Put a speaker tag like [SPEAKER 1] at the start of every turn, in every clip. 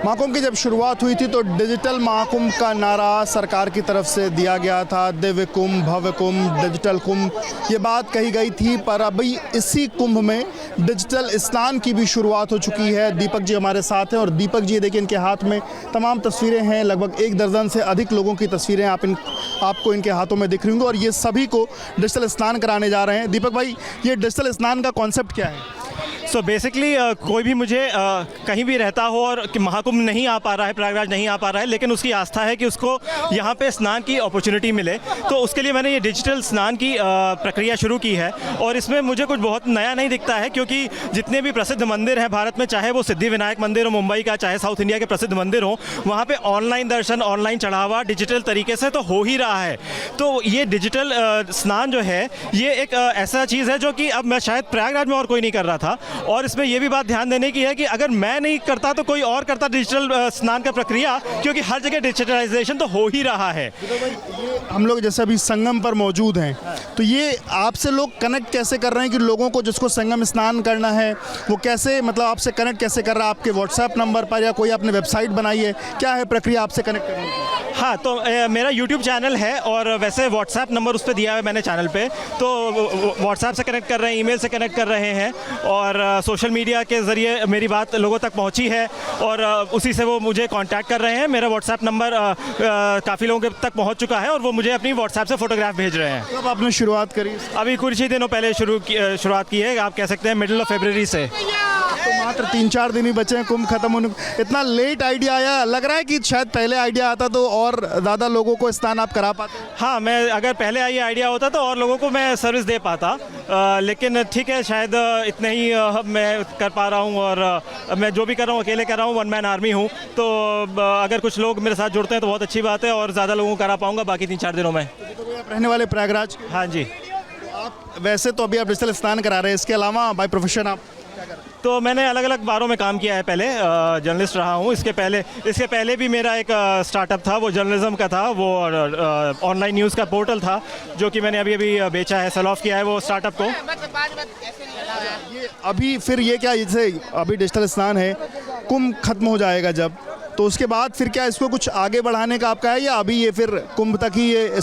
[SPEAKER 1] महाकुंभ की जब शुरुआत हुई थी तो डिजिटल महाकुंभ का नारा सरकार की तरफ से दिया गया था, दिव्य कुंभ, भव्य कुंभ, डिजिटल कुंभ, ये बात कही गई थी। पर अभी इसी कुंभ में डिजिटल स्नान की भी शुरुआत हो चुकी है। दीपक जी हमारे साथ हैं और दीपक जी देखिए इनके हाथ में तमाम तस्वीरें हैं, लगभग 1 दर्जन से अधिक लोगों की तस्वीरें आपको इनके हाथों में दिख रही होंगी और ये सभी को डिजिटल स्नान कराने जा रहे हैं। दीपक भाई, ये डिजिटल स्नान का कॉन्सेप्ट क्या है?
[SPEAKER 2] सो बेसिकली कोई भी मुझे कहीं भी रहता हो और कि महाकुंभ नहीं आ पा रहा है, प्रयागराज नहीं आ पा रहा है, लेकिन उसकी आस्था है कि उसको यहाँ पे स्नान की अपॉर्चुनिटी मिले, तो उसके लिए मैंने ये डिजिटल स्नान की प्रक्रिया शुरू की है। और इसमें मुझे कुछ बहुत नया नहीं दिखता है, क्योंकि जितने भी प्रसिद्ध मंदिर हैं भारत में, चाहे वो सिद्धिविनायक मंदिर हो मुंबई का, चाहे साउथ इंडिया के प्रसिद्ध मंदिर हो, वहाँ पर ऑनलाइन दर्शन, ऑनलाइन चढ़ावा डिजिटल तरीके से तो हो ही रहा है। तो ये डिजिटल स्नान जो है ये एक ऐसा चीज़ है जो कि अब मैं शायद प्रयागराज में और कोई नहीं कर रहा था। और इसमें यह भी बात ध्यान देने की है कि अगर मैं नहीं करता तो कोई और करता डिजिटल स्नान का प्रक्रिया, क्योंकि हर जगह डिजिटलाइजेशन तो हो ही रहा है।
[SPEAKER 1] हम लोग जैसे अभी संगम पर मौजूद हैं, तो ये आपसे लोग कनेक्ट कैसे कर रहे हैं कि लोगों को जिसको संगम स्नान करना है वो कैसे, मतलब आपसे कनेक्ट कैसे कर रहा है? आपके व्हाट्सएप नंबर पर या कोई आपने वेबसाइट बनाई है? क्या है प्रक्रिया आपसे कनेक्ट करने की?
[SPEAKER 2] हाँ, तो मेरा YouTube चैनल है और वैसे व्हाट्सएप नंबर उस पर दिया है मैंने चैनल पे, तो व्हाट्सएप से कनेक्ट कर रहे हैं, ईमेल से कनेक्ट कर रहे हैं और सोशल मीडिया के ज़रिए मेरी बात लोगों तक पहुंची है और उसी से वो मुझे कांटेक्ट कर रहे हैं। मेरा व्हाट्सएप नंबर काफ़ी लोगों तक पहुंच चुका है और वो मुझे अपनी व्हाट्सएप से फ़ोटोग्राफ भेज रहे हैं।
[SPEAKER 1] कब आपने शुरुआत करी?
[SPEAKER 2] अभी कुछ ही दिनों पहले शुरुआत की है, आप कह सकते हैं मिडिल ऑफ फरवरी से।
[SPEAKER 1] तो मात्र 3-4 दिन ही बचे हैं कुंभ खत्म होने। इतना लेट आइडिया आया, लग रहा है कि शायद पहले आइडिया आता तो और ज़्यादा लोगों को स्नान आप करा पाते?
[SPEAKER 2] हाँ, मैं अगर पहले ये आइडिया होता तो और लोगों को मैं सर्विस दे पाता, लेकिन ठीक है, शायद इतने ही मैं कर पा रहा हूँ और मैं जो भी कर रहा हूँ अकेले कर रहा हूँ, वन मैन आर्मी हूँ। तो अगर कुछ लोग मेरे साथ जुड़ते हैं तो बहुत अच्छी बात है और ज़्यादा लोगों को करा पाऊँगा बाकी 3-4 दिनों में।
[SPEAKER 1] तो आप रहने वाले प्रयागराज?
[SPEAKER 2] हाँ जी।
[SPEAKER 1] आप वैसे तो अभी आप डिजिटल स्नान करा रहे हैं, इसके अलावा बाय प्रोफेशन आप क्या कर रहे हैं?
[SPEAKER 2] तो मैंने अलग अलग बारों में काम किया है, पहले जर्नलिस्ट रहा हूँ। इसके पहले भी मेरा एक स्टार्टअप था, वो जर्नलिज्म का था, वो ऑनलाइन न्यूज़ का पोर्टल था जो कि मैंने अभी बेचा है, सेल ऑफ किया है वो स्टार्टअप को।
[SPEAKER 1] ये अभी फिर ये क्या, जैसे अभी डिजिटल स्नान है, कुंभ खत्म हो जाएगा जब, तो उसके बाद फिर क्या इसको कुछ आगे बढ़ाने का आपका है या अभी ये फिर कुंभ तक ही ये?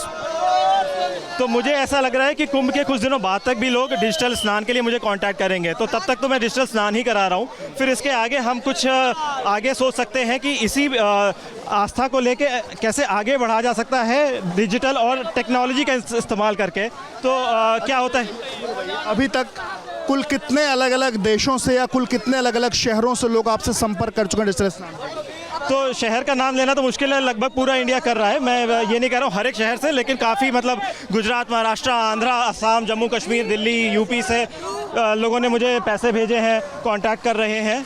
[SPEAKER 2] तो मुझे ऐसा लग रहा है कि कुंभ के कुछ दिनों बाद तक भी लोग डिजिटल स्नान के लिए मुझे कांटेक्ट करेंगे, तो तब तक तो मैं डिजिटल स्नान ही करा रहा हूँ। फिर इसके आगे हम कुछ आगे सोच सकते हैं कि इसी आस्था को लेके कैसे आगे बढ़ा जा सकता है डिजिटल और टेक्नोलॉजी का इस्तेमाल करके। तो क्या होता है,
[SPEAKER 1] अभी तक कुल कितने अलग अलग देशों से या कुल कितने अलग अलग शहरों से लोग आपसे संपर्क कर चुके हैं डिजिटल स्नान?
[SPEAKER 2] तो शहर का नाम लेना तो मुश्किल है, लगभग पूरा इंडिया कर रहा है। मैं ये नहीं कह रहा हूँ हर एक शहर से, लेकिन काफ़ी मतलब गुजरात, महाराष्ट्र, आंध्रा, असम, जम्मू कश्मीर, दिल्ली, यूपी से लोगों ने मुझे पैसे भेजे हैं, कांटेक्ट कर रहे हैं।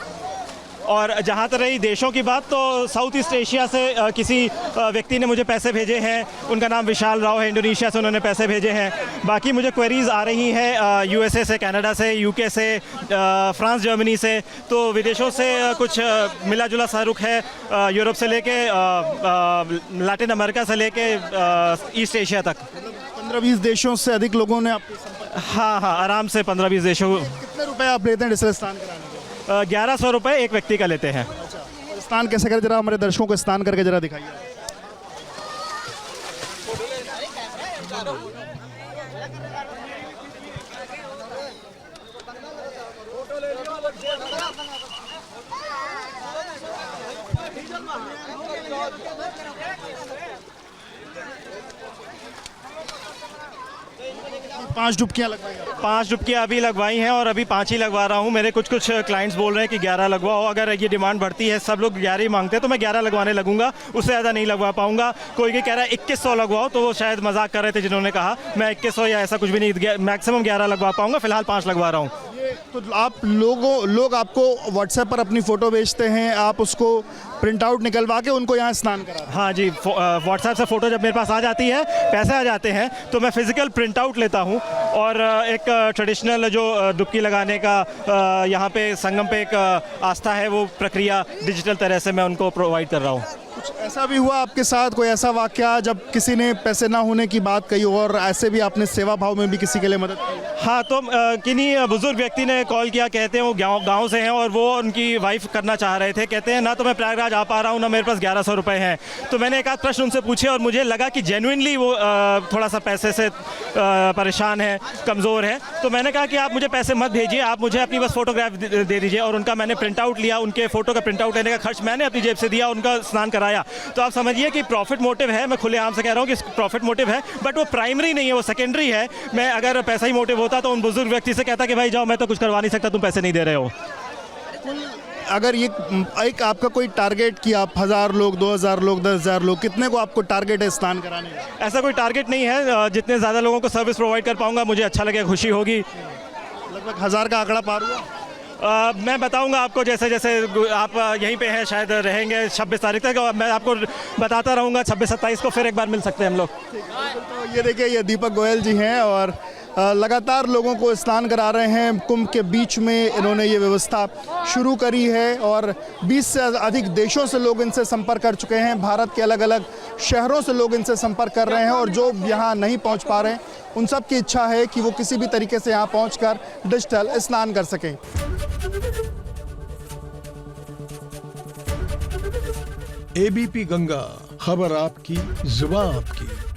[SPEAKER 2] और जहाँ तक रही देशों की बात, तो साउथ ईस्ट एशिया से किसी व्यक्ति ने मुझे पैसे भेजे हैं, उनका नाम विशाल राव है, इंडोनेशिया से उन्होंने पैसे भेजे हैं। बाकी मुझे क्वेरीज़ आ रही हैं यूएसए से, कनाडा से, यूके से, फ्रांस, जर्मनी से, तो विदेशों से कुछ मिला जुला सा रुख है, यूरोप से लेके लैटिन अमेरिका से लेके ईस्ट एशिया तक।
[SPEAKER 1] 15-20 देशों से अधिक लोगों ने
[SPEAKER 2] हाँ, आराम से 15-20 देशों।
[SPEAKER 1] कितने रुपए आप लेते हैं डिजिटल स्नान कराने के?
[SPEAKER 2] 1100 रुपये एक व्यक्ति का लेते हैं।
[SPEAKER 1] स्नान कैसे करें, जरा हमारे दर्शकों को स्नान करके जरा दिखाइए। पांच डुबकियां लगवाई?
[SPEAKER 2] 5 डुबकियाँ अभी लगवाई हैं और अभी 5 ही लगवा रहा हूँ। मेरे कुछ क्लाइंट्स बोल रहे हैं कि 11 लगवाओ। अगर ये डिमांड बढ़ती है, सब लोग 11 ही मांगते हैं, तो मैं 11 लगवाने लगूंगा, उससे ज़्यादा नहीं लगवा पाऊंगा। कोई कह रहा है 2100 लगवाओ, तो वो शायद मजाक कर रहे थे जिन्होंने कहा। मैं 2100 या ऐसा कुछ भी नहीं, मैक्सिमम 11 लगवा पाऊंगा। फिलहाल 5 लगवा रहा हूँ।
[SPEAKER 1] तो आप लोग आपको व्हाट्सएप पर अपनी फ़ोटो भेजते हैं, आप उसको प्रिंट आउट निकलवा के उनको यहाँ स्नान कराते हैं?
[SPEAKER 2] हाँ जी, व्हाट्सएप से फ़ोटो जब मेरे पास आ जाती है, पैसे आ जाते हैं, तो मैं फ़िज़िकल प्रिंट आउट लेता हूँ और एक ट्रेडिशनल जो डुबकी लगाने का यहाँ पे संगम पे एक आस्था है, वो प्रक्रिया डिजिटल तरह से मैं उनको प्रोवाइड कर रहा हूँ।
[SPEAKER 1] कुछ ऐसा भी हुआ आपके साथ, कोई ऐसा वाकया जब किसी ने पैसे ना होने की बात कही और ऐसे भी आपने सेवा भाव में भी किसी के लिए मदद की?
[SPEAKER 2] हाँ, तो किन्हीं बुजुर्ग व्यक्ति ने कॉल किया, कहते हैं वो गांव से हैं और वो उनकी वाइफ करना चाह रहे थे। कहते हैं ना तो मैं प्रयागराज आ पा रहा हूँ, ना मेरे पास 1100 रुपये हैं। तो मैंने एक आध प्रश्न उनसे पूछे और मुझे लगा कि जेन्युइनली वो थोड़ा सा पैसे से परेशान है, कमज़ोर है। तो मैंने कहा कि आप मुझे पैसे मत भेजिए, आप मुझे अपनी बस फोटोग्राफ दे दीजिए। और उनका मैंने प्रिंट आउट लिया, उनके फ़ोटो का प्रिंट आउट लेने का खर्च मैंने अपनी जेब से दिया, उनका स्नान कराया। तो आप समझिए कि प्रॉफिट मोटिव है, मैं खुलेआम से कह रहा हूँ कि प्रॉफिट मोटिव है, बट वो प्राइमरी नहीं है, वो सेकेंडरी है। मैं अगर पैसा ही मोटिव होता तो उन बुजुर्ग व्यक्ति से कहता कि भाई जाओ, मैं तो कुछ करवा नहीं सकता, तुम पैसे नहीं दे रहे हो।
[SPEAKER 1] अगर ये एक आपका कोई टारगेट कि आप 1000 लोग, 2000 लोग, 10,000 लोग, कितने को आपको टारगेट है स्नान कराने का?
[SPEAKER 2] ऐसा कोई टारगेट नहीं है, जितने ज़्यादा लोगों को सर्विस प्रोवाइड कर पाऊंगा मुझे अच्छा लगेगा, खुशी होगी।
[SPEAKER 1] लगभग 1000 का आंकड़ा पार हुआ?
[SPEAKER 2] मैं बताऊंगा आपको जैसे जैसे आप यहीं पे हैं, शायद रहेंगे 26 तारीख तक, और मैं आपको बताता रहूँगा। 26-27 को फिर एक बार मिल सकते हैं हम लोग।
[SPEAKER 1] तो ये देखिए, ये दीपक गोयल जी हैं और लगातार लोगों को स्नान करा रहे हैं। कुंभ के बीच में इन्होंने ये व्यवस्था शुरू करी है और 20 से अधिक देशों से लोग इनसे संपर्क कर चुके हैं। भारत के अलग अलग शहरों से लोग इनसे संपर्क कर रहे हैं और जो यहाँ नहीं पहुँच पा रहे हैं उन सब की इच्छा है कि वो किसी भी तरीके से यहाँ पहुँचकर डिजिटल स्नान कर सकें।
[SPEAKER 3] एबीपी गंगा, खबर आपकी, जुबान आपकी।